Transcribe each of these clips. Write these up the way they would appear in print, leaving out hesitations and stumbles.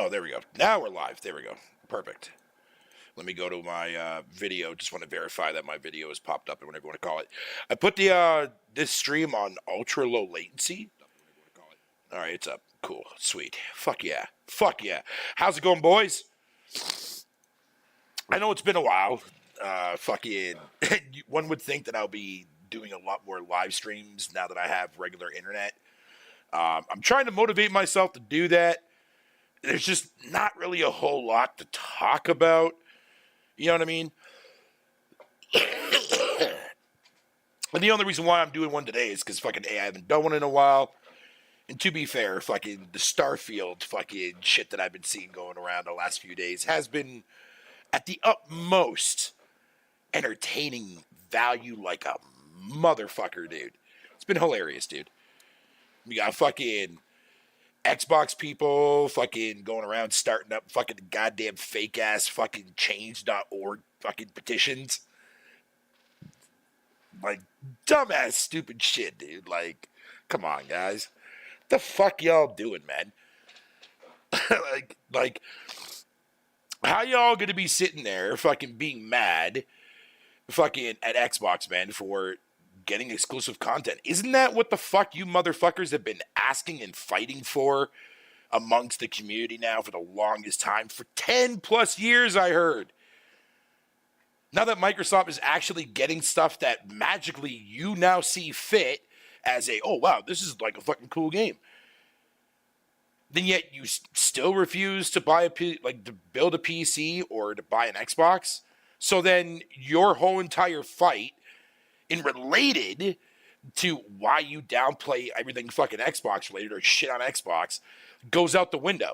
Oh, there we go. Now we're live. There we go. Perfect. Let me go to my video. Just want to verify that my video has popped up, or whatever you want to call it. I put the this stream on ultra low latency. All right, it's up. Cool. Sweet. Fuck yeah. Fuck yeah. How's it going, boys? I know it's been a while. Fucking, one would think that I'll be doing a lot more live streams now that I have regular internet. I'm trying to motivate myself to do that. There's just not really a whole lot to talk about. You know what I mean? And the only reason why I'm doing one today is because fucking A, I haven't done one in a while. And to be fair, fucking the Starfield fucking shit that I've been seeing going around the last few days has been at the utmost entertaining value like a motherfucker, dude. It's been hilarious, dude. We got fucking Xbox people fucking going around starting up fucking goddamn fake ass fucking change.org fucking petitions. Like dumbass stupid shit, dude. Like, come on, guys. What the fuck y'all doing, man? like how y'all gonna be sitting there fucking being mad fucking at Xbox, man, for getting exclusive content? Isn't that what the fuck you motherfuckers have been asking and fighting for amongst the community now for the longest time? For 10 plus years, I heard. Now that Microsoft is actually getting stuff that magically you now see fit as a, oh wow, this is like a fucking cool game. Then yet you still refuse to buy to build a PC or to buy an Xbox. So then your whole entire fight, in related to why you downplay everything fucking Xbox related or shit on Xbox, goes out the window.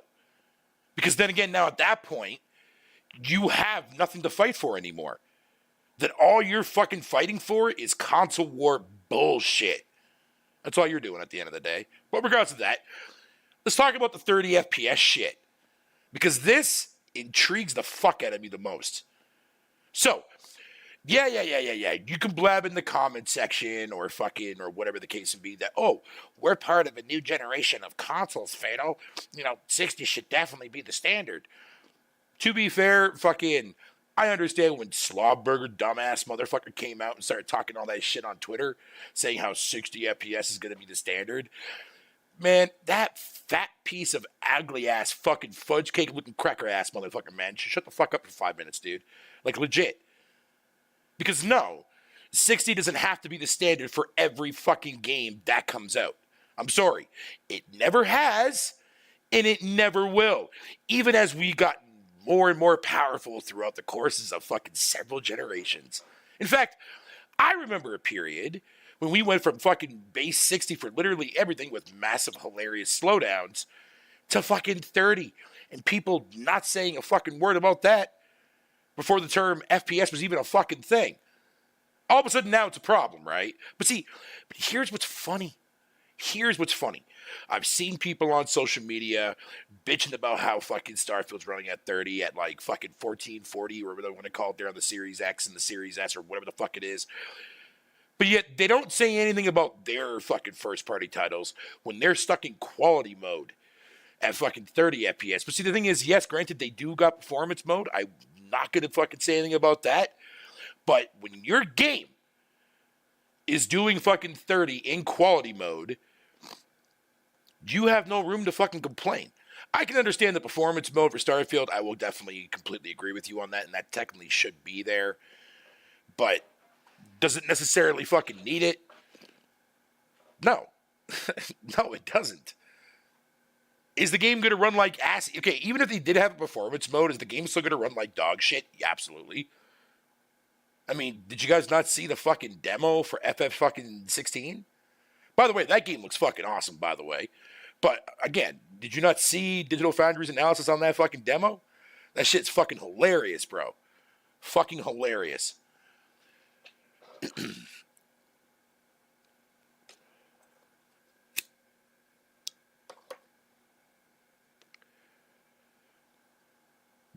Because then again, now at that point, you have nothing to fight for anymore. That all you're fucking fighting for is console war bullshit. That's all you're doing at the end of the day. But regardless of that, let's talk about the 30 FPS shit. Because this intrigues the fuck out of me the most. So, yeah. You can blab in the comment section or fucking or whatever the case would be that, oh, we're part of a new generation of consoles, Fado. 60 should definitely be the standard. To be fair, fucking, I understand when Slobberger dumbass motherfucker came out and started talking all that shit on Twitter, saying how 60 FPS is going to be the standard. Man, that fat piece of ugly ass fucking fudge cake looking cracker ass motherfucker, man, shut the fuck up for 5 minutes, dude. Like, legit. Because no, 60 doesn't have to be the standard for every fucking game that comes out. I'm sorry. It never has, and it never will. Even as we got more and more powerful throughout the courses of fucking several generations. In fact, I remember a period when we went from fucking base 60 for literally everything with massive hilarious slowdowns to fucking 30. And people not saying a fucking word about that before the term FPS was even a fucking thing. All of a sudden now it's a problem, right? But see, here's what's funny. I've seen people on social media bitching about how fucking Starfield's running at 30 at like fucking 1440 or whatever they want to call it there on the Series X and the Series S or whatever the fuck it is. But yet they don't say anything about their fucking first party titles when they're stuck in quality mode at fucking 30 FPS. But see, the thing is, yes, granted, they do got performance mode. I'm not going to fucking say anything about that. But when your game is doing fucking 30 in quality mode, you have no room to fucking complain. I can understand the performance mode for Starfield. I will definitely completely agree with you on that, and that technically should be there. But does it necessarily fucking need it? No. No, it doesn't. Is the game going to run like ass? Okay, even if they did have a performance mode, is the game still going to run like dog shit? Yeah, absolutely. I mean, did you guys not see the fucking demo for FF fucking 16? By the way, that game looks fucking awesome, by the way. But, again, did you not see Digital Foundry's analysis on that fucking demo? That shit's fucking hilarious, bro. Fucking hilarious.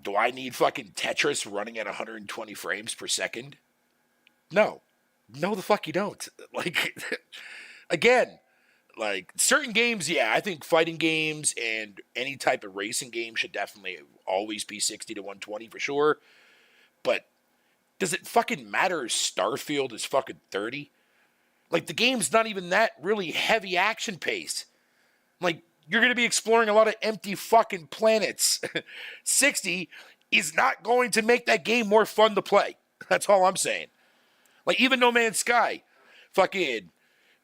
Do I need fucking Tetris running at 120 frames per second? No. No, the fuck you don't. Like, again, Like, certain games, yeah, I think fighting games and any type of racing game should definitely always be 60 to 120 for sure. But does it fucking matter if Starfield is fucking 30? Like, the game's not even that really heavy action pace. Like, you're going to be exploring a lot of empty fucking planets. 60 is not going to make that game more fun to play. That's all I'm saying. Like, even No Man's Sky, fucking,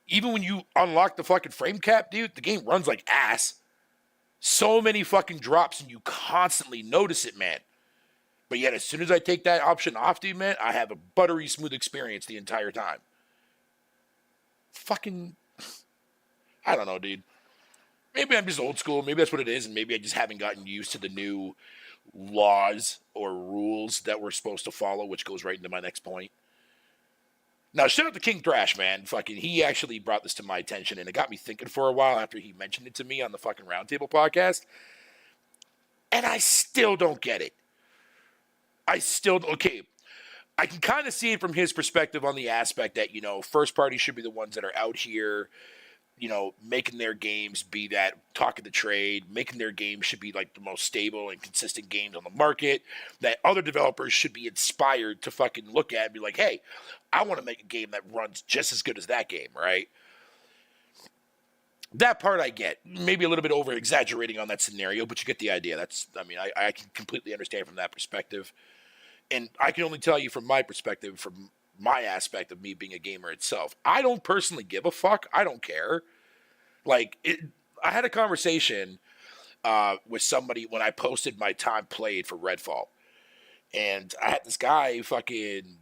even when you unlock the fucking frame cap, dude, the game runs like ass. So many fucking drops, and you constantly notice it, man. But yet, as soon as I take that option off, dude, man, I have a buttery smooth experience the entire time. Fucking, I don't know, dude. Maybe I'm just old school. Maybe that's what it is, and maybe I just haven't gotten used to the new laws or rules that we're supposed to follow, which goes right into my next point. Now, shout out to King Thrash, man. Fucking, he actually brought this to my attention, and it got me thinking for a while after he mentioned it to me on the fucking Roundtable podcast. And I still don't get it. Okay, I can kind of see it from his perspective on the aspect that, you know, first parties should be the ones that are out here, you know, making their games be that talk of the trade, making their games should be like the most stable and consistent games on the market, that other developers should be inspired to fucking look at and be like, hey, I want to make a game that runs just as good as that game, right? That part I get. Maybe a little bit over exaggerating on that scenario, but you get the idea. I can completely understand from that perspective. And I can only tell you from my perspective, from my aspect of me being a gamer itself. I don't personally give a fuck. I don't care. Like, I had a conversation with somebody when I posted my time played for Redfall. And I had this guy fucking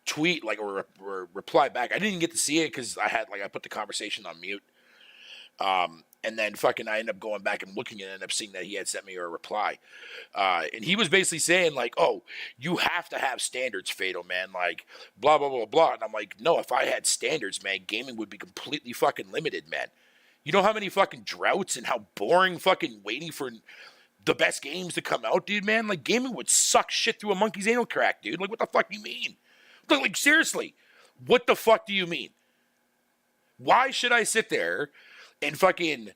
tweet, like, or reply back. I didn't even get to see it because I put the conversation on mute. And then fucking I ended up going back and looking and ended up seeing that he had sent me a reply. And he was basically saying, like, oh, you have to have standards, Fatal, man. Like, blah, blah, blah, blah. And I'm like, no, if I had standards, man, gaming would be completely fucking limited, man. You know how many fucking droughts and how boring fucking waiting for the best games to come out, dude, man? Like, gaming would suck shit through a monkey's anal crack, dude. Like, what the fuck do you mean? Like, seriously, what the fuck do you mean? Why should I sit there and fucking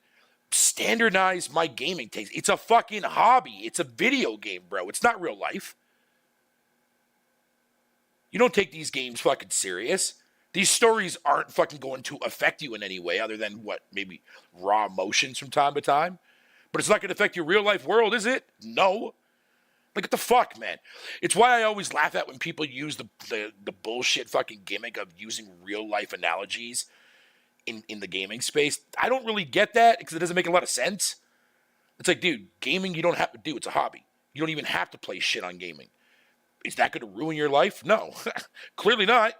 standardize my gaming taste? It's a fucking hobby. It's a video game, bro. It's not real life. You don't take these games fucking serious. These stories aren't fucking going to affect you in any way other than what, maybe raw emotions from time to time. But it's not going to affect your real life world, is it? No. Like, what the fuck, man? It's why I always laugh at when people use the bullshit fucking gimmick of using real life analogies in the gaming space. I don't really get that because it doesn't make a lot of sense. It's like, dude, gaming you don't have to do. It's a hobby. You don't even have to play shit on gaming. Is that going to ruin your life? No. Clearly not.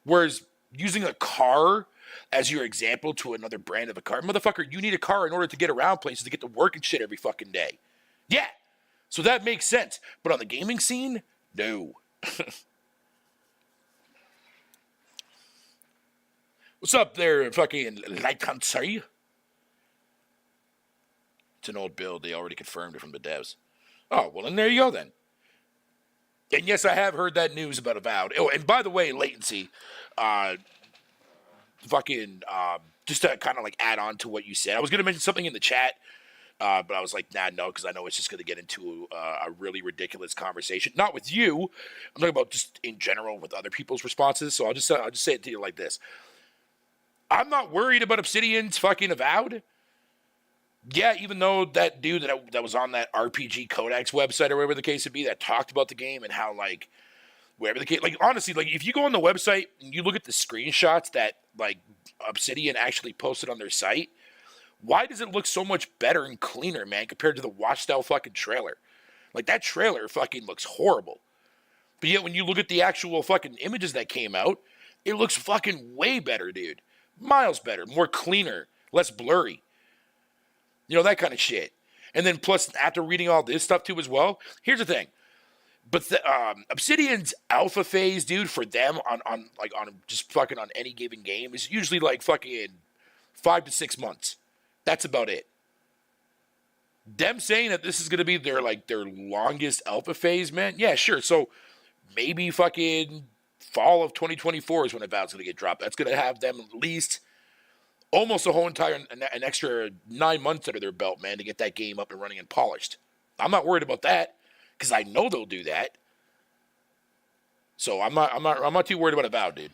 Whereas using a car as your example to another brand of a car, motherfucker, you need a car in order to get around places, to get to work and shit every fucking day. Yeah. So that makes sense. But on the gaming scene, no. What's up there, fucking Lycancy? It's an old build. They already confirmed it from the devs. Oh, well, then there you go, then. And yes, I have heard that news about Avowed. Oh, and by the way, Latency, just to kind of like add on to what you said, I was going to mention something in the chat, but I was like, nah, no, because I know it's just going to get into a really ridiculous conversation. Not with you. I'm talking about just in general with other people's responses. So I'll just say it to you like this. I'm not worried about Obsidian's fucking Avowed. Yeah, even though that dude that was on that RPG Codex website or whatever the case would be that talked about the game and how, like, whatever the case, like, honestly, like, if you go on the website and you look at the screenshots that, like, Obsidian actually posted on their site, why does it look so much better and cleaner, man, compared to the watch-style fucking trailer? Like, that trailer fucking looks horrible. But yet, when you look at the actual fucking images that came out, it looks fucking way better, dude. Miles better, more cleaner, less blurry. You know, that kind of shit. And then plus, after reading all this stuff too as well, here's the thing. But Obsidian's alpha phase, dude, for them on just fucking on any given game is usually like fucking 5 to 6 months. That's about it. Them saying that this is gonna be their longest alpha phase, man. Yeah, sure. So maybe fucking fall of 2024 is when Avowed's going to get dropped. That's going to have them at least almost a whole entire, an extra 9 months under their belt, man, to get that game up and running and polished. I'm not worried about that because I know they'll do that. So I'm not too worried about Avowed, dude.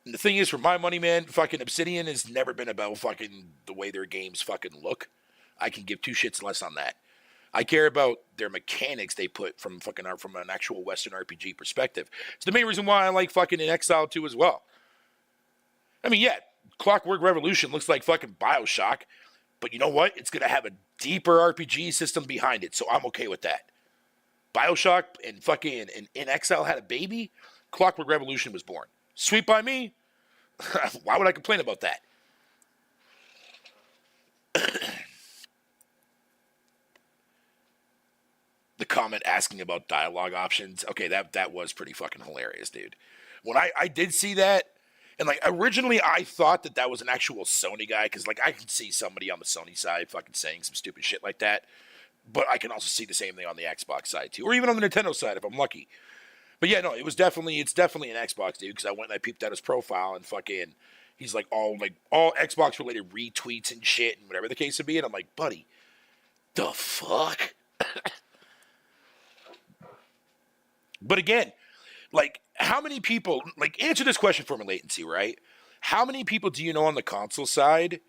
And the thing is, for my money, man, fucking Obsidian has never been about fucking the way their games fucking look. I can give two shits less on that. I care about their mechanics they put from an actual Western RPG perspective. It's the main reason why I like fucking In Exile 2 as well. I mean, yeah, Clockwork Revolution looks like fucking BioShock, but you know what? It's going to have a deeper RPG system behind it, so I'm okay with that. BioShock and fucking In Exile had a baby. Clockwork Revolution was born. Sweet by me. Why would I complain about that? The comment asking about dialogue options. Okay, that was pretty fucking hilarious, dude. When I did see that, and like originally I thought that was an actual Sony guy, because like I can see somebody on the Sony side fucking saying some stupid shit like that, but I can also see the same thing on the Xbox side too, or even on the Nintendo side if I'm lucky. But yeah, no, it's definitely an Xbox dude, because I went and I peeped out his profile and fucking he's like all Xbox related retweets and shit and whatever the case would be, and I'm like, buddy, the fuck. But again, like, how many people, like, answer this question for me, Latency, right? How many people do you know on the console side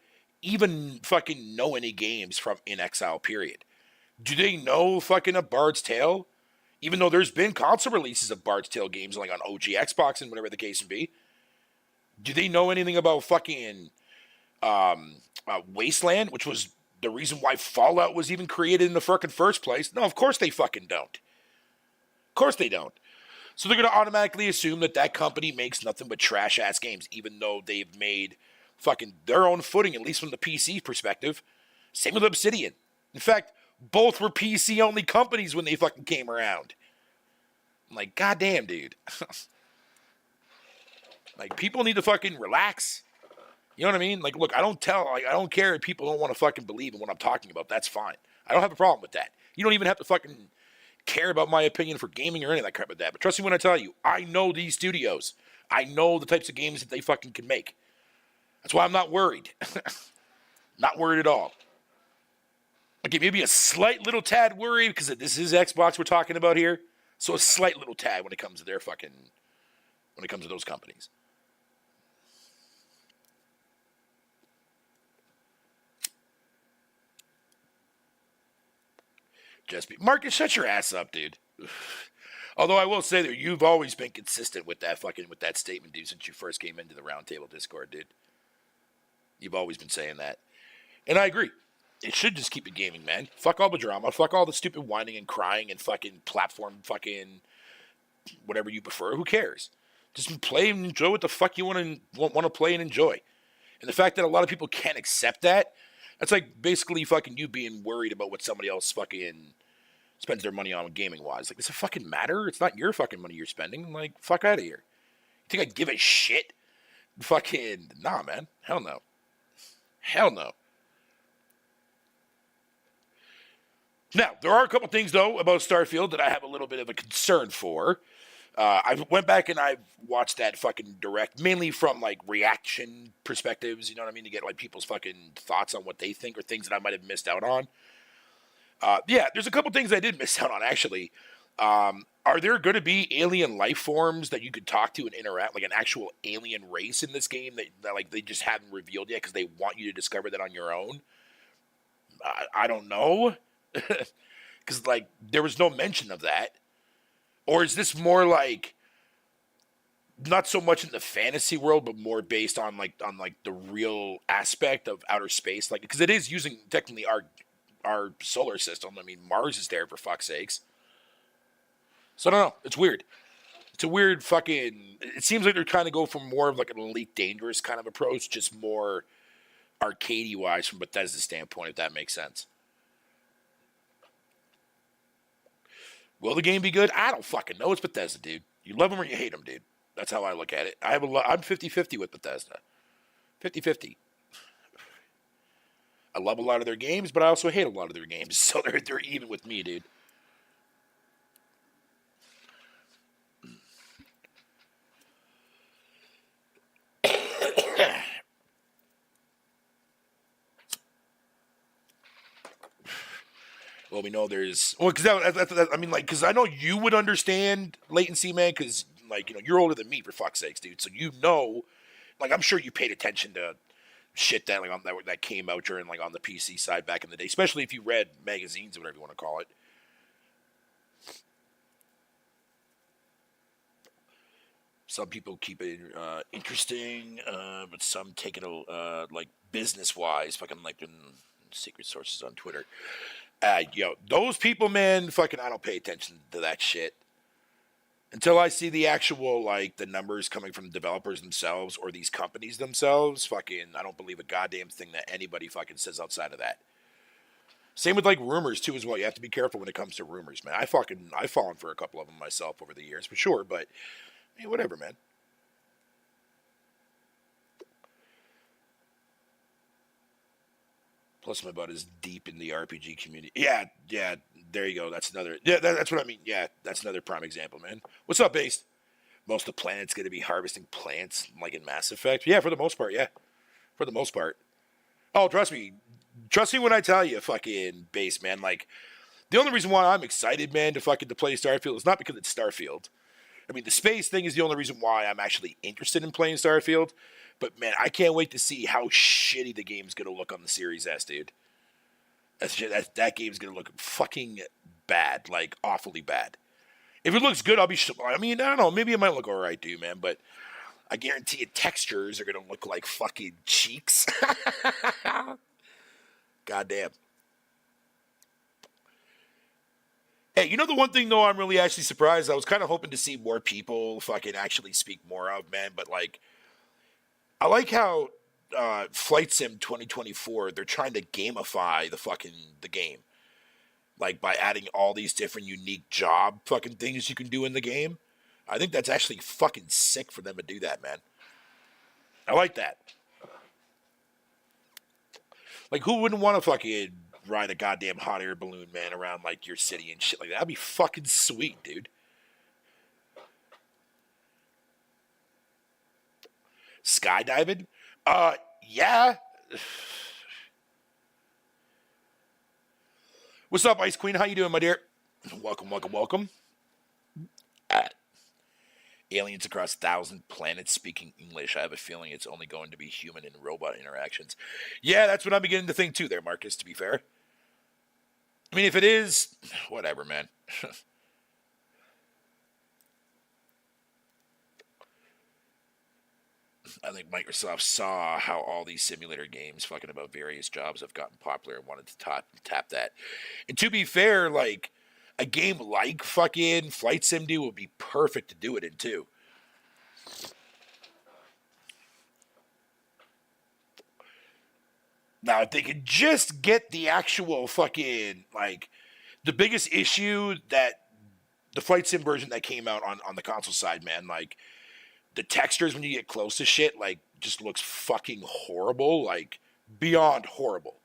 even fucking know any games from In Exile, period? Do they know fucking A Bard's Tale? Even though there's been console releases of Bard's Tale games, like on OG Xbox and whatever the case may be. Do they know anything about fucking Wasteland, which was the reason why Fallout was even created in the fucking first place? No, of course they fucking don't. Of course they don't. So they're going to automatically assume that company makes nothing but trash-ass games, even though they've made fucking their own footing, at least from the PC perspective. Same with Obsidian. In fact, both were PC-only companies when they fucking came around. I'm like, goddamn, dude. Like, people need to fucking relax. You know what I mean? Like, look, I don't care if people don't want to fucking believe in what I'm talking about. That's fine. I don't have a problem with that. You don't even have to fucking care about my opinion for gaming or any of that crap like that. But trust me when I tell you, I know these studios. I know the types of games that they fucking can make. That's why I'm not worried. Not worried at all. Okay, maybe a slight little tad worried because this is Xbox we're talking about here. So a slight little tad when it comes to when it comes to those companies. Marcus, shut your ass up, dude. Although I will say that you've always been consistent with that statement, dude, since you first came into the Roundtable Discord, dude. You've always been saying that. And I agree. It should just keep it gaming, man. Fuck all the drama. Fuck all the stupid whining and crying and fucking platform fucking whatever you prefer. Who cares? Just play and enjoy what the fuck you want to play and enjoy. And the fact that a lot of people can't accept that, that's like basically fucking you being worried about what somebody else fucking spends their money on gaming-wise. Like, does it fucking matter? It's not your fucking money you're spending. Like, fuck out of here. You think I give a shit? Fucking, nah, man. Hell no. Hell no. Now, there are a couple things, though, about Starfield that I have a little bit of a concern for. I went back and I've watched that fucking direct, mainly from, like, reaction perspectives, you know what I mean, to get, like, people's fucking thoughts on what they think or things that I might have missed out on. Yeah, there's a couple things I did miss out on, actually. Are there going to be alien life forms that you could talk to and interact, like an actual alien race in this game that like, they just haven't revealed yet because they want you to discover that on your own? I don't know. Because, like, there was no mention of that. Or is this more like not so much in the fantasy world, but more based on the real aspect of outer space? Like, because it is using technically our solar system. I mean, Mars is there, for fuck's sakes. So I don't know. It's weird. It's a weird fucking. It seems like they're trying to go for more of like an Elite Dangerous kind of approach, just more arcadey wise from Bethesda's standpoint, if that makes sense. Will the game be good? I don't fucking know. It's Bethesda, dude. You love them or you hate them, dude. That's how I look at it. I'm 50-50 with Bethesda. 50-50. I love a lot of their games, but I also hate a lot of their games. So they're even with me, dude. Well, we know there's because I mean, like, because I know you would understand latency, man, because like you're older than me for fuck's sakes, dude. So like, I'm sure you paid attention to shit that like that came out during like on the PC side back in the day, especially if you read magazines or whatever you want to call it. Some people keep it interesting, but some take it like business wise, fucking like in secret sources on Twitter. Those people, man, fucking, I don't pay attention to that shit until I see the actual like the numbers coming from the developers themselves or these companies themselves. Fucking, I don't believe a goddamn thing that anybody fucking says outside of that. Same with like rumors too as well. You have to be careful when it comes to rumors, man. I've fallen for a couple of them myself over the years for sure, but hey, whatever, man. Plus, my butt is deep in the RPG community. Yeah, yeah. There you go. That's another. Yeah, that's what I mean. Yeah, that's another prime example, man. What's up, Base? Most of the planet's going to be harvesting plants, like in Mass Effect. Yeah, for the most part. Yeah, for the most part. Oh, trust me. Trust me when I tell you, fucking Base, man. Like, the only reason why I'm excited, man, to play Starfield is not because it's Starfield. I mean, the space thing is the only reason why I'm actually interested in playing Starfield. But man, I can't wait to see how shitty the game's gonna look on the Series S, dude. That game's gonna look fucking bad, like awfully bad. If it looks good, I'll be. I mean, I don't know. Maybe it might look alright, dude, man. But I guarantee you, textures are gonna look like fucking cheeks. Goddamn. Hey, you know the one thing though, I'm really actually surprised. I was kind of hoping to see more people fucking actually speak more of, man. But like, I like how Flight Sim 2024 they're trying to gamify the game, like by adding all these different unique job fucking things you can do in the game. I think that's actually fucking sick for them to do that, man. I like that. Like, who wouldn't want to fucking ride a goddamn hot air balloon, man, around like your city and shit like that? That'd be fucking sweet, dude. Skydiving? Yeah. What's up, Ice Queen? How you doing, my dear? Welcome, welcome, welcome. Aliens across 1,000 planets speaking English. I have a feeling it's only going to be human and robot interactions. Yeah, that's what I'm beginning to think too there, Marcus, to be fair. I mean, if it is, whatever, man. I think Microsoft saw how all these simulator games fucking about various jobs have gotten popular and wanted to tap that. And to be fair, like, a game like fucking Flight Sim would be perfect to do it in too. Now, if they could just get the actual fucking, like, the biggest issue that the Flight Sim version that came out on the console side, man, like, the textures when you get close to shit, like, just looks fucking horrible, like, beyond horrible.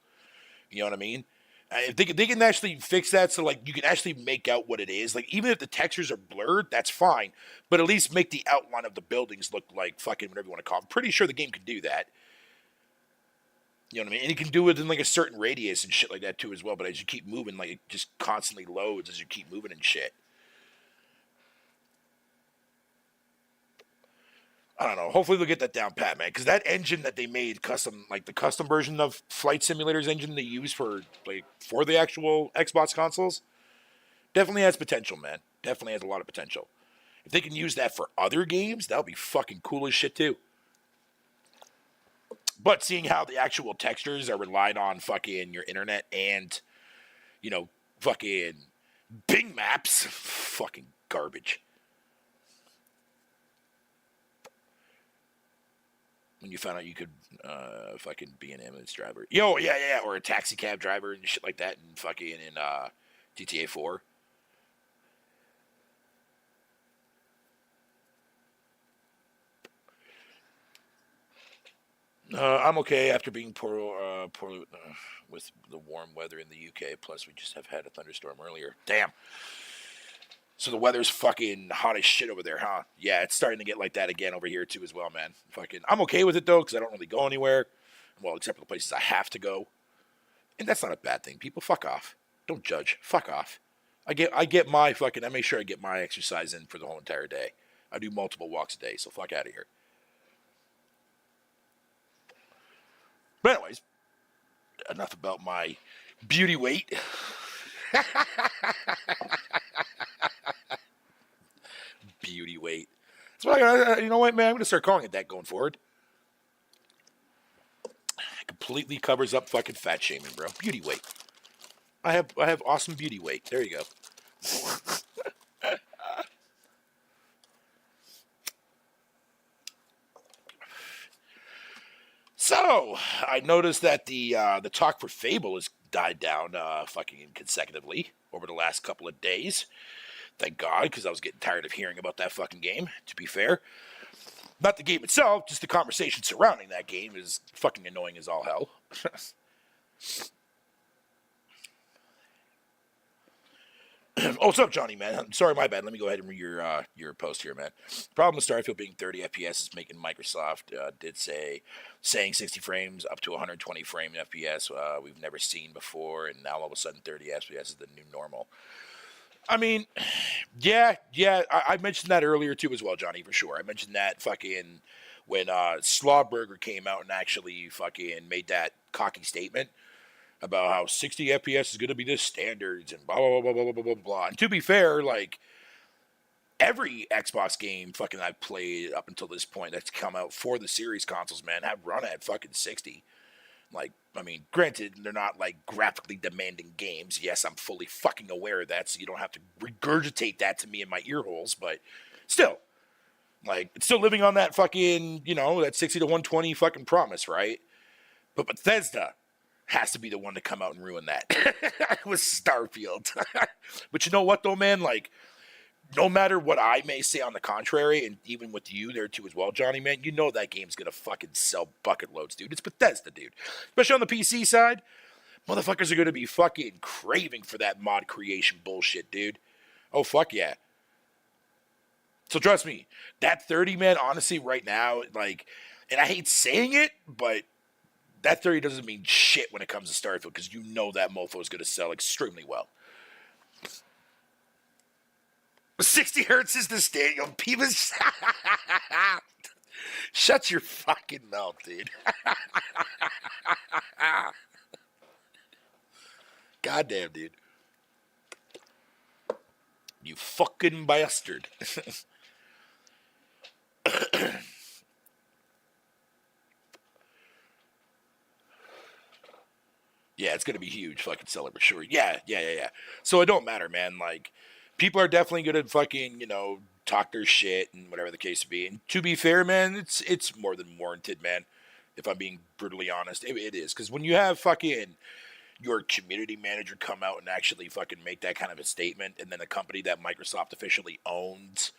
You know what I mean? If they can actually fix that so, like, you can actually make out what it is, like, even if the textures are blurred, that's fine, but at least make the outline of the buildings look like fucking whatever you want to call them. Pretty sure the game can do that. You know what I mean? And you can do it in like a certain radius and shit like that too as well. But as you keep moving, like it just constantly loads as you keep moving and shit. I don't know. Hopefully they'll get that down pat, man. Because that engine that they made custom, like the custom version of Flight Simulator's engine they use for the actual Xbox consoles, definitely has potential, man. Definitely has a lot of potential. If they can use that for other games, that'll be fucking cool as shit too. But seeing how the actual textures are relied on fucking your internet and, fucking Bing Maps, fucking garbage. When you found out you could fucking be an ambulance driver. Yo, yeah, yeah, or a taxi cab driver and shit like that and fucking in GTA 4. I'm okay after being poor with the warm weather in the UK. Plus, we just have had a thunderstorm earlier. Damn. So the weather's fucking hot as shit over there, huh? Yeah, it's starting to get like that again over here too as well, man. Fucking, I'm okay with it though because I don't really go anywhere. Well, except for the places I have to go, and that's not a bad thing. People, fuck off. Don't judge. Fuck off. I get my fucking. I make sure I get my exercise in for the whole entire day. I do multiple walks a day, so fuck out of here. But anyways, enough about my beauty weight. Beauty weight. That's what you know what, man? I'm gonna start calling it that going forward. It completely covers up fucking fat shaming, bro. Beauty weight. I have awesome beauty weight. There you go. So I noticed that the talk for Fable has died down fucking consecutively over the last couple of days. Thank God, because I was getting tired of hearing about that fucking game. To be fair, not the game itself, just the conversation surrounding that game is fucking annoying as all hell. Oh, what's up, Johnny, man? I'm sorry, my bad. Let me go ahead and read your post here, man. Problem with Starfield being 30 FPS is making Microsoft saying 60 frames up to 120 frame FPS we've never seen before, and now all of a sudden 30 FPS is the new normal. I mean, yeah, I mentioned that earlier too as well, Johnny, for sure. I mentioned that fucking when Slawburger came out and actually fucking made that cocky statement about how 60 FPS is going to be the standards and blah, blah, blah, blah, blah, blah, blah, blah. And to be fair, like, every Xbox game fucking I've played up until this point that's come out for the series consoles, man, have run at fucking 60. Like, I mean, granted, they're not, like, graphically demanding games. Yes, I'm fully fucking aware of that, so you don't have to regurgitate that to me in my ear holes, but still, like, it's still living on that fucking, that 60 to 120 fucking promise, right? But Bethesda has to be the one to come out and ruin that with Starfield. But you know what, though, man? Like, no matter what I may say on the contrary, and even with you there too as well, Johnny, man, you know that game's gonna fucking sell bucket loads, dude. It's Bethesda, dude. Especially on the PC side, motherfuckers are gonna be fucking craving for that mod creation bullshit, dude. Oh, fuck yeah. So trust me, that 30, man, honestly, right now, like, and I hate saying it, but that 30 doesn't mean shit when it comes to Starfield, because you know that mofo is going to sell extremely well. 60 hertz is the standard. People, shut your fucking mouth, dude. Goddamn, dude. You fucking bastard. Yeah, it's gonna be huge fucking seller for sure. Yeah. So it don't matter, man. Like, people are definitely gonna fucking, talk their shit and whatever the case may be. And to be fair, man, it's more than warranted, man. If I'm being brutally honest, it is. Because when you have fucking your community manager come out and actually fucking make that kind of a statement, and then a company that Microsoft officially owns,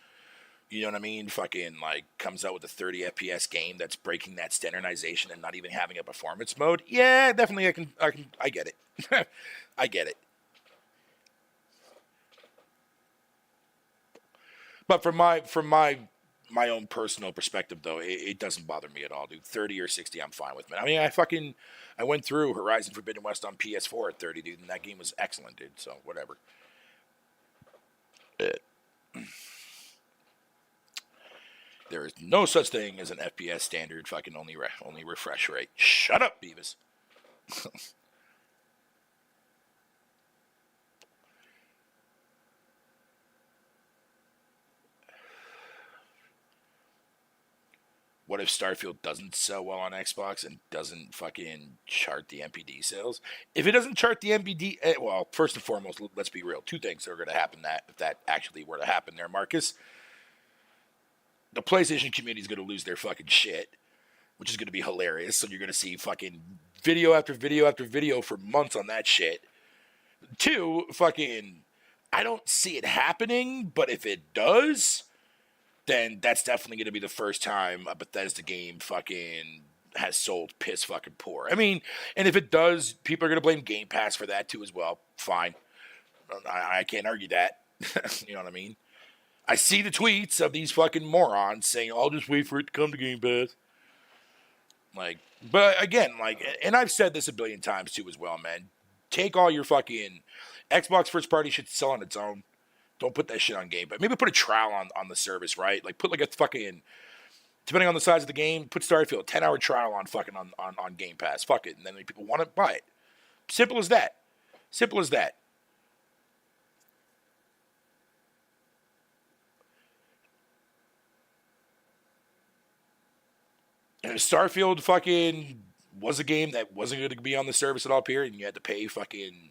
you know what I mean, fucking like comes out with a 30 FPS game that's breaking that standardization and not even having a performance mode. Yeah, definitely I get it. I get it. But from my own personal perspective, though, it doesn't bother me at all, dude. 30 or 60, I'm fine with, man. I mean, I went through Horizon Forbidden West on PS4 at 30, dude, and that game was excellent, dude. So whatever. There is no such thing as an FPS standard fucking only refresh rate. Shut up, Beavis. What if Starfield doesn't sell well on Xbox and doesn't fucking chart the MPD sales? If it doesn't chart the MPD, well, first and foremost, let's be real. Two things are going to happen if that actually were to happen there, Marcus. The PlayStation community is going to lose their fucking shit, which is going to be hilarious. So you're going to see fucking video after video after video for months on that shit. Two, fucking, I don't see it happening, but if it does, then that's definitely going to be the first time a Bethesda game fucking has sold piss fucking poor. I mean, and if it does, people are going to blame Game Pass for that too as well. Fine. I can't argue that. You know what I mean? I see the tweets of these fucking morons saying, I'll just wait for it to come to Game Pass. Like, but again, like, and I've said this a billion times too as well, man. Take all your fucking Xbox first party shit to sell on its own. Don't put that shit on Game Pass. Maybe put a trial on the service, right? Like, put like a fucking, depending on the size of the game, put Starfield, 10-hour trial on fucking on Game Pass. Fuck it. And then when people want it, buy it. Simple as that. Simple as that. Starfield fucking was a game that wasn't going to be on the service at all, period, and you had to pay fucking,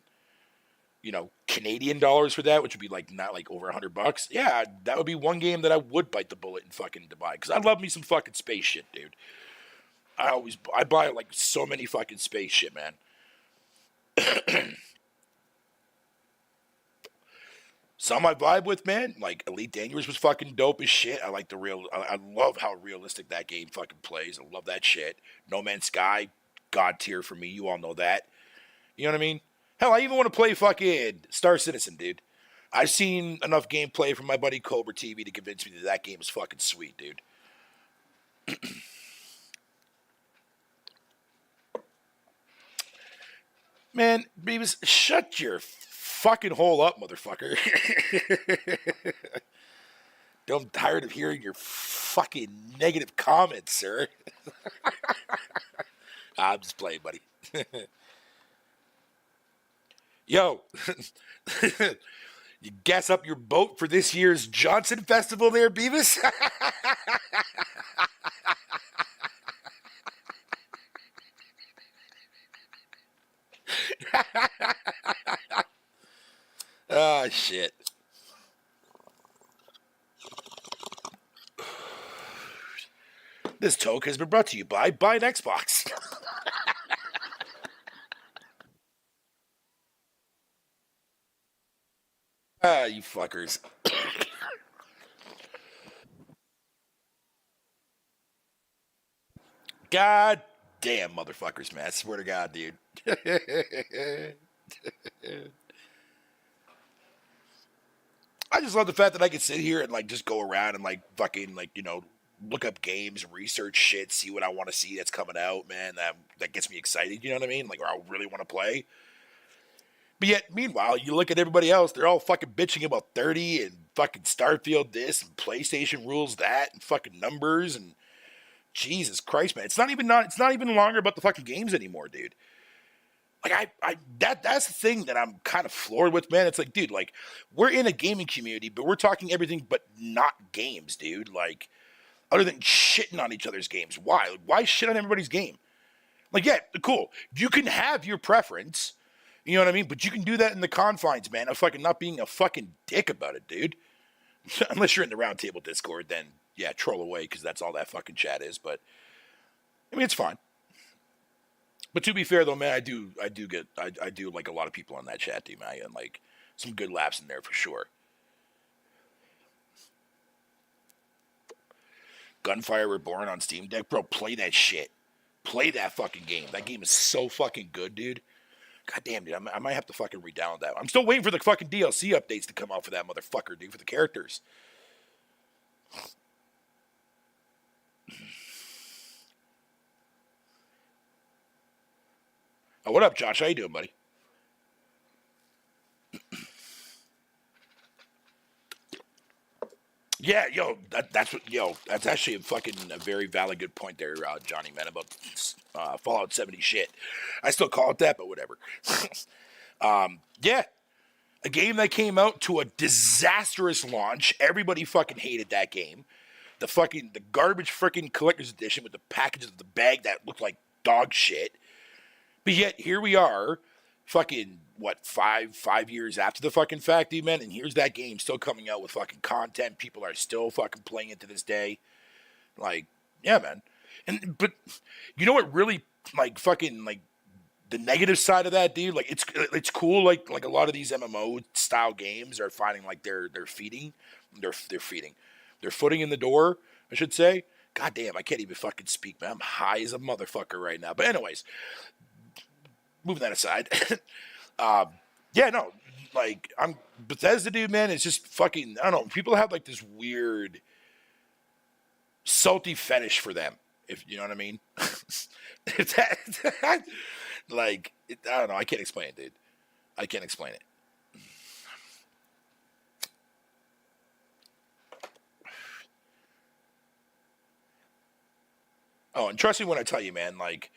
Canadian dollars for that, which would be like not like over $100. Yeah, that would be one game that I would bite the bullet and fucking to buy, because I love me some fucking space shit, dude. I buy like so many fucking space shit, man. Some I vibe with, man. Like Elite Dangerous was fucking dope as shit. I like I love how realistic that game fucking plays. I love that shit. No Man's Sky, god tier for me. You all know that. You know what I mean? Hell, I even want to play fucking Star Citizen, dude. I've seen enough gameplay from my buddy Cobra TV to convince me that game is fucking sweet, dude. Man, Beavis, shut your fucking hole up, motherfucker. I'm tired of hearing your fucking negative comments, sir. I'm just playing, buddy. Yo, you gas up your boat for this year's Johnson Festival there, Beavis? Oh, shit. This talk has been brought to you by Buy an Xbox. Ah, you fuckers. God damn motherfuckers, man. I swear to God, dude. I just love the fact that I can sit here and like just go around and like fucking like, look up games, research shit, see what I want to see that's coming out, man. That gets me excited, you know what I mean? Like, or I really want to play. But yet, meanwhile, you look at everybody else, they're all fucking bitching about 30 and fucking Starfield this and PlayStation rules that and fucking numbers and Jesus Christ, man. It's not even longer about the fucking games anymore, dude. Like that's the thing that I'm kind of floored with, man. It's like, dude, like we're in a gaming community, but we're talking everything but not games, dude. Like other than shitting on each other's games. Why? Like, why shit on everybody's game? Like, yeah, cool. You can have your preference, you know what I mean? But you can do that in the confines, man, of fucking not being a fucking dick about it, dude. Unless you're in the roundtable Discord, then yeah, troll away because that's all that fucking chat is. But I mean, it's fine. But to be fair though, man, I do like a lot of people on that chat team, man, and like some good laughs in there for sure. Gunfire Reborn on Steam Deck, bro, play that shit. Play that fucking game. That game is so fucking good, dude. God damn, dude, I might have to fucking re-download that. I'm still waiting for the fucking DLC updates to come out for that motherfucker, dude, for the characters. Oh, what up, Josh? How you doing, buddy? Yeah, that's actually a very valid good point there, Johnny, man, about Fallout 70 shit. I still call it that, but whatever. Yeah, a game that came out to a disastrous launch. Everybody fucking hated that game. The garbage freaking collector's edition with the packages of the bag that looked like dog shit. But yet here we are, fucking what, five years after the fucking fact, dude, man, and here's that game still coming out with fucking content. People are still fucking playing it to this day. Like, yeah, man. But you know what really like fucking like the negative side of that, dude? Like it's cool. Like a lot of these MMO style games are finding like they're footing in the door, I should say. God damn, I can't even fucking speak, man. I'm high as a motherfucker right now. But anyways, moving that aside. Yeah, no, like, I'm Bethesda, dude, man. It's just fucking, I don't know. People have like this weird salty fetish for them, if you know what I mean. Like, I don't know. I can't explain it, dude. I can't explain it. Oh, and trust me when I tell you, man, like,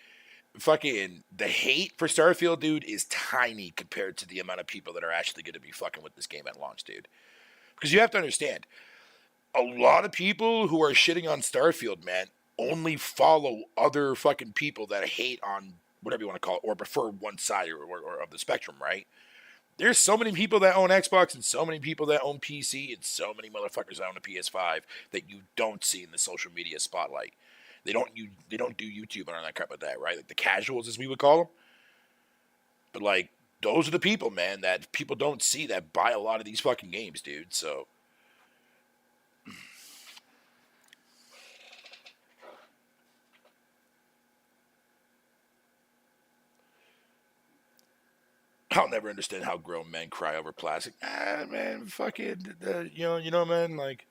fucking the hate for Starfield, dude, is tiny compared to the amount of people that are actually going to be fucking with this game at launch, dude. Because you have to understand, a lot of people who are shitting on Starfield, man, only follow other fucking people that hate on whatever you want to call it, or prefer one side or of the spectrum, right? There's so many people that own Xbox and so many people that own PC and so many motherfuckers that own a PS5 that you don't see in the social media spotlight. They don't do YouTube and all that crap like that, right? Like the casuals, as we would call them. But like those are the people, man, that people don't see that buy a lot of these fucking games, dude. So I'll never understand how grown men cry over plastic. Man, fucking, you know, man. Like,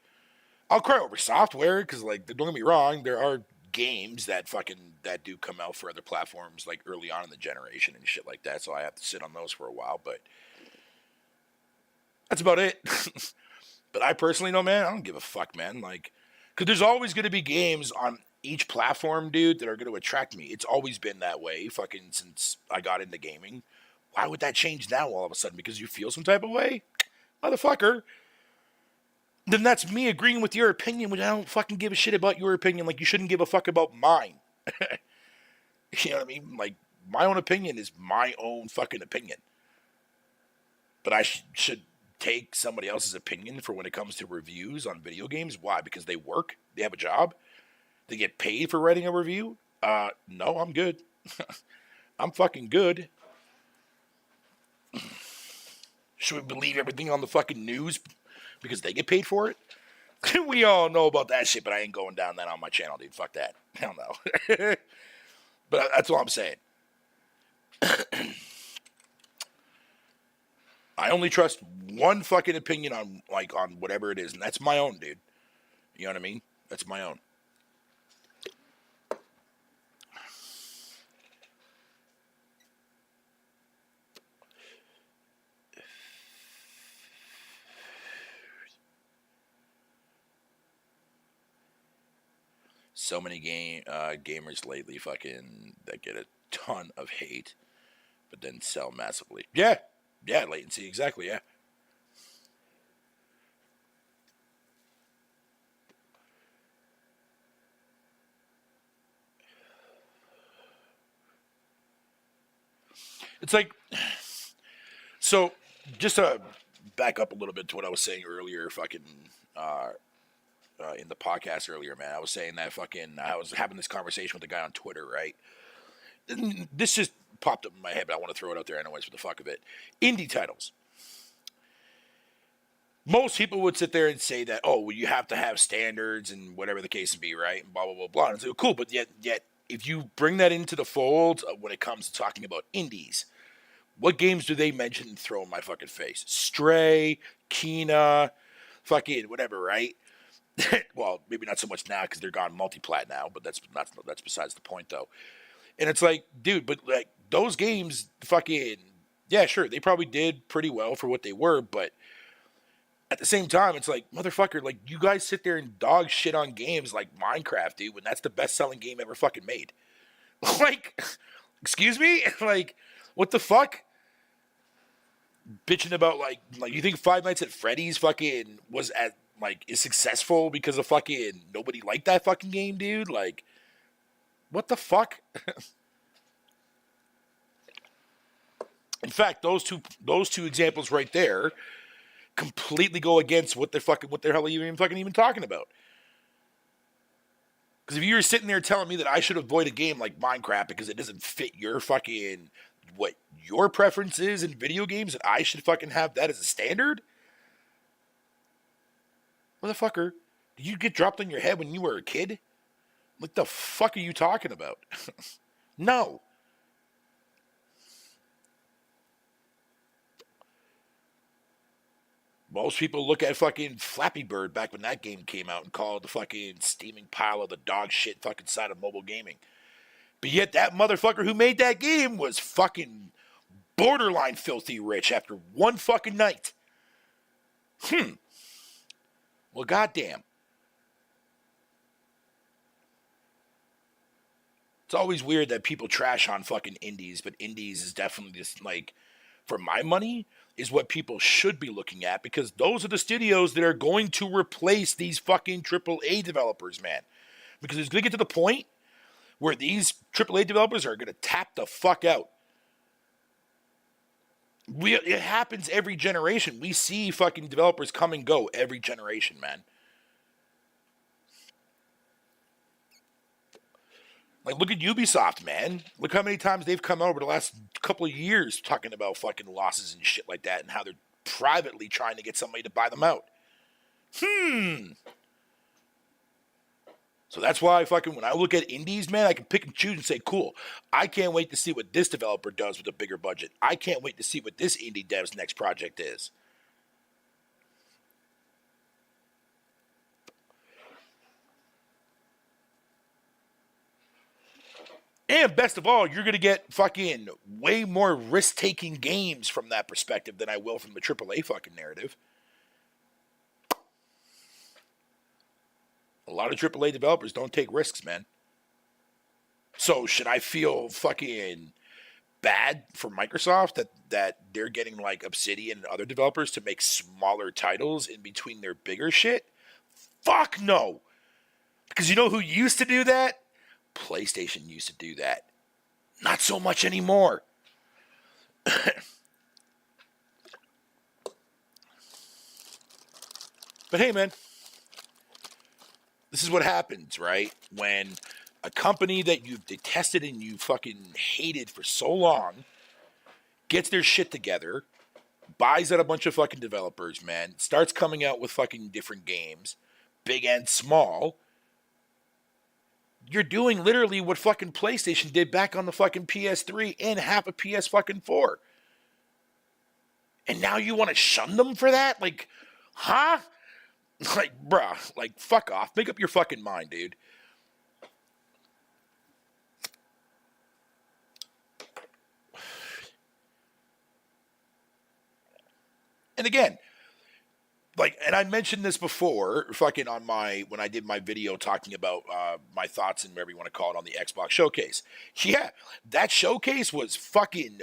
I'll cry over software because, like, don't get me wrong, there are games that do come out for other platforms like early on in the generation and shit like that. So I have to sit on those for a while, but that's about it. But I personally know, man, I don't give a fuck, man. Like, because there's always going to be games on each platform, dude, that are going to attract me. It's always been that way, fucking, since I got into gaming. Why would that change now all of a sudden? Because you feel some type of way? Motherfucker. Then that's me agreeing with your opinion when I don't fucking give a shit about your opinion, like you shouldn't give a fuck about mine. You know what I mean? Like, my own opinion is my own fucking opinion. But I should take somebody else's opinion for when it comes to reviews on video games. Why? Because they work? They have a job? They get paid for writing a review? No, I'm good. I'm fucking good. Should we believe everything on the fucking news because they get paid for it? We all know about that shit, but I ain't going down that on my channel, dude. Fuck that. Hell no. But that's all I'm saying. I only trust one fucking opinion on whatever it is, and that's my own, dude. You know what I mean? That's my own. So many gamers lately fucking that get a ton of hate, but then sell massively. Yeah, latency, exactly, yeah. It's like, so just to back up a little bit to what I was saying earlier, fucking in the podcast earlier, man, I was saying that fucking I was having this conversation with a guy on Twitter, right? And this just popped up in my head, but I want to throw it out there anyways for the fuck of it. Indie titles. Most people would sit there and say that, oh, well, you have to have standards and whatever the case may be, right? And blah, blah, blah, blah. And it's like, cool, but yet, if you bring that into the fold when it comes to talking about indies, what games do they mention and throw in my fucking face? Stray, Kena, fucking whatever, right? Well, maybe not so much now because they're gone multi-plat now, but that's besides the point, though. And it's like, dude, but like those games, fucking, yeah, sure, they probably did pretty well for what they were, but at the same time, it's like, motherfucker, like, you guys sit there and dog shit on games like Minecraft, dude, when that's the best-selling game ever fucking made. Like, excuse me? Like, what the fuck? Bitching about, like, you think Five Nights at Freddy's fucking is successful because of fucking nobody liked that fucking game, dude? Like, what the fuck? In fact, those two examples right there completely go against what the hell are you even talking about? Because if you were sitting there telling me that I should avoid a game like Minecraft because it doesn't fit your fucking what your preference is in video games, and I should fucking have that as a standard, motherfucker, did you get dropped on your head when you were a kid? What the fuck are you talking about? No. Most people look at fucking Flappy Bird back when that game came out and call it the fucking steaming pile of the dog shit fucking side of mobile gaming. But yet that motherfucker who made that game was fucking borderline filthy rich after one fucking night. Well, goddamn. It's always weird that people trash on fucking indies, but indies is definitely just like, for my money, is what people should be looking at because those are the studios that are going to replace these fucking AAA developers, man. Because it's going to get to the point where these AAA developers are going to tap the fuck out. It happens every generation. We see fucking developers come and go every generation, man. Like, look at Ubisoft, man. Look how many times they've come over the last couple of years talking about fucking losses and shit like that and how they're privately trying to get somebody to buy them out. So that's why fucking when I look at indies, man, I can pick and choose and say, cool, I can't wait to see what this developer does with a bigger budget. I can't wait to see what this indie dev's next project is. And best of all, you're going to get fucking way more risk-taking games from that perspective than I will from the AAA fucking narrative. A lot of AAA developers don't take risks, man. So should I feel fucking bad for Microsoft that they're getting like Obsidian and other developers to make smaller titles in between their bigger shit? Fuck no. Because you know who used to do that? PlayStation used to do that. Not so much anymore. But hey, man, this is what happens, right? When a company that you've detested and you fucking hated for so long gets their shit together, buys out a bunch of fucking developers, man, starts coming out with fucking different games, big and small. You're doing literally what fucking PlayStation did back on the fucking PS3 and half a PS fucking 4. And now you want to shun them for that? Like, huh? Like, bruh, like, fuck off. Make up your fucking mind, dude. And again, like, and I mentioned this before, fucking on when I did my video talking about my thoughts and whatever you want to call it on the Xbox showcase. Yeah, that showcase was fucking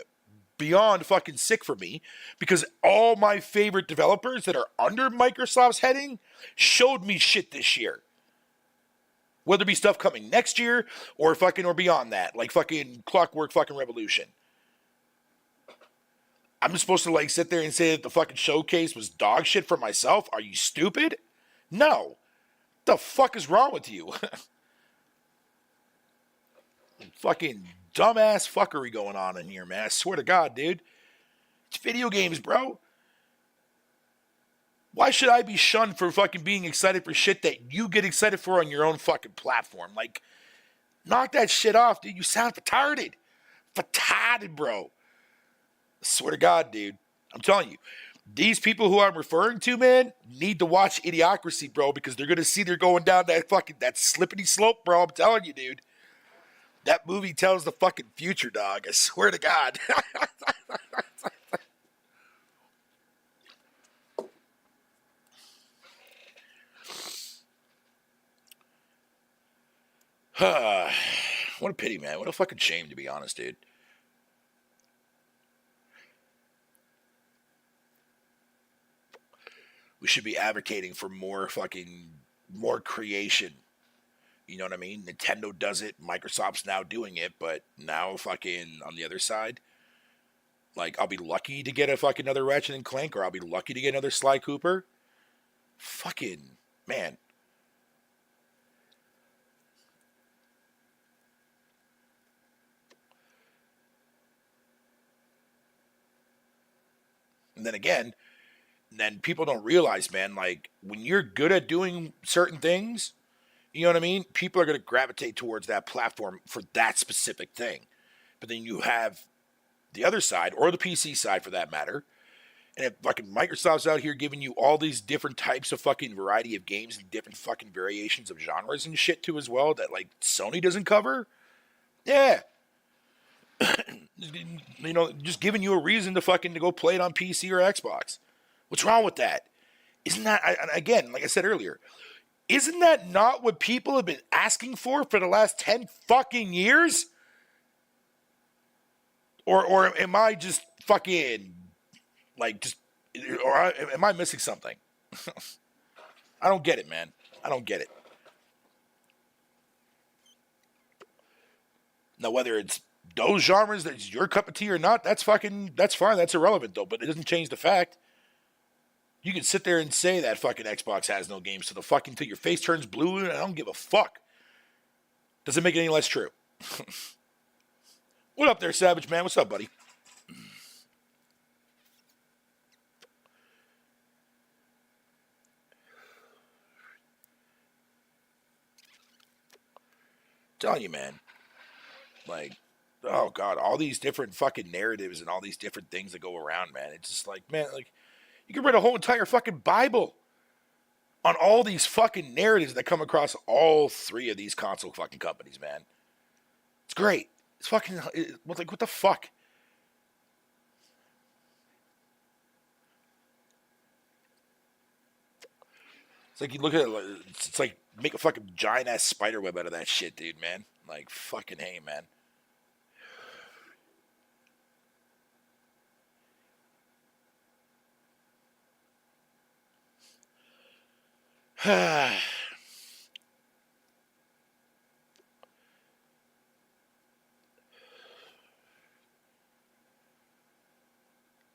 beyond fucking sick for me because all my favorite developers that are under Microsoft's heading showed me shit this year. Whether it be stuff coming next year or beyond that, like fucking Clockwork fucking Revolution. I'm just supposed to like sit there and say that the fucking showcase was dog shit for myself? Are you stupid? No. The fuck is wrong with you? Fucking dumbass fuckery going on in here, man. I swear to God, dude. It's video games, bro. Why should I be shunned for fucking being excited for shit that you get excited for on your own fucking platform? Like, knock that shit off, dude. You sound retarded. Retarded, bro. I swear to God, dude. I'm telling you. These people who I'm referring to, man, need to watch Idiocracy, bro, because they're going to see they're going down that slippity slope, bro. I'm telling you, dude. That movie tells the fucking future, dog. I swear to God. What a pity, man. What a fucking shame, to be honest, dude. We should be advocating for more creation. You know what I mean? Nintendo does it. Microsoft's now doing it, but now fucking on the other side, like, I'll be lucky to get a fucking another Ratchet and Clank, or I'll be lucky to get another Sly Cooper. Fucking, man. And then again, then people don't realize, man, like, when you're good at doing certain things, You know what I mean? People are going to gravitate towards that platform for that specific thing. But then you have the other side, or the PC side for that matter. And if fucking Microsoft's out here giving you all these different types of fucking variety of games and different fucking variations of genres and shit too as well that like Sony doesn't cover, yeah. You know, just giving you a reason to fucking to go play it on PC or Xbox. What's wrong with that? Isn't that, again, like I said earlier, isn't that not what people have been asking for the last 10 fucking years? Or am I just fucking, like, just, or am I missing something? I don't get it, man. I don't get it. Now, whether it's those genres that's your cup of tea or not, that's fine. That's irrelevant, though. But it doesn't change the fact. You can sit there and say that fucking Xbox has no games till your face turns blue, and I don't give a fuck. Doesn't make it any less true. What up there, Savage Man? What's up, buddy? Telling you, man. Like, oh god, all these different fucking narratives and all these different things that go around, man. It's just like, man, like, you can read a whole entire fucking Bible on all these fucking narratives that come across all three of these console fucking companies, man. It's great. It's fucking, like, what the fuck? It's like you look at it, it's like make a fucking giant ass spider web out of that shit, dude, man. Like, fucking hey, man.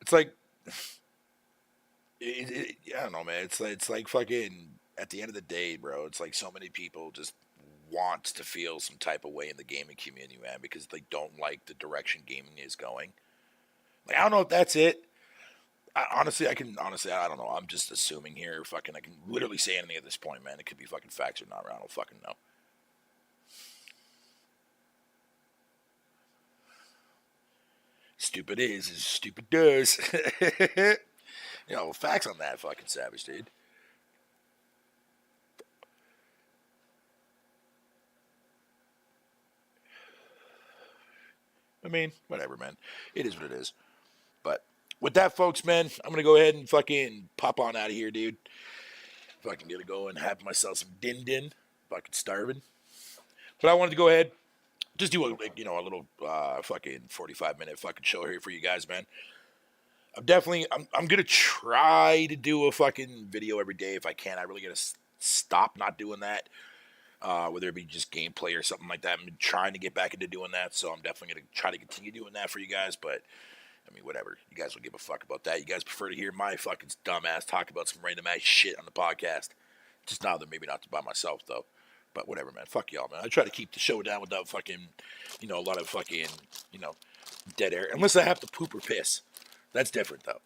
It's like, I don't know, man. It's like fucking, at the end of the day, bro, it's like so many people just want to feel some type of way in the gaming community, man, because they don't like the direction gaming is going. Like, I don't know if that's it. Honestly, I don't know. I'm just assuming here. Fucking, I can literally say anything at this point, man. It could be fucking facts or not. I don't fucking know. Stupid is stupid does. You know, facts on that, fucking Savage, dude. I mean, whatever, man. It is what it is. But with that, folks, man, I'm gonna go ahead and fucking pop on out of here, dude. Fucking gonna go and have myself some din din. Fucking starving. But I wanted to go ahead, just do a little fucking 45-minute fucking show here for you guys, man. I'm gonna try to do a fucking video every day if I can. I really gotta stop not doing that. Whether it be just gameplay or something like that. I'm trying to get back into doing that, so I'm definitely going to try to continue doing that for you guys, but, I mean, whatever. You guys don't give a fuck about that. You guys prefer to hear my fucking dumbass talk about some random ass shit on the podcast. Just now, maybe not by myself, though. But whatever, man. Fuck y'all, man. I try to keep the show down without fucking, a lot of fucking, dead air. Unless I have to poop or piss. That's different, though.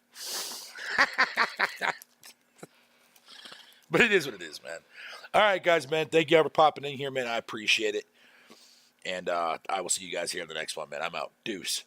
But it is what it is, man. All right, guys, man. Thank you all for popping in here, man. I appreciate it. And I will see you guys here in the next one, man. I'm out. Deuce.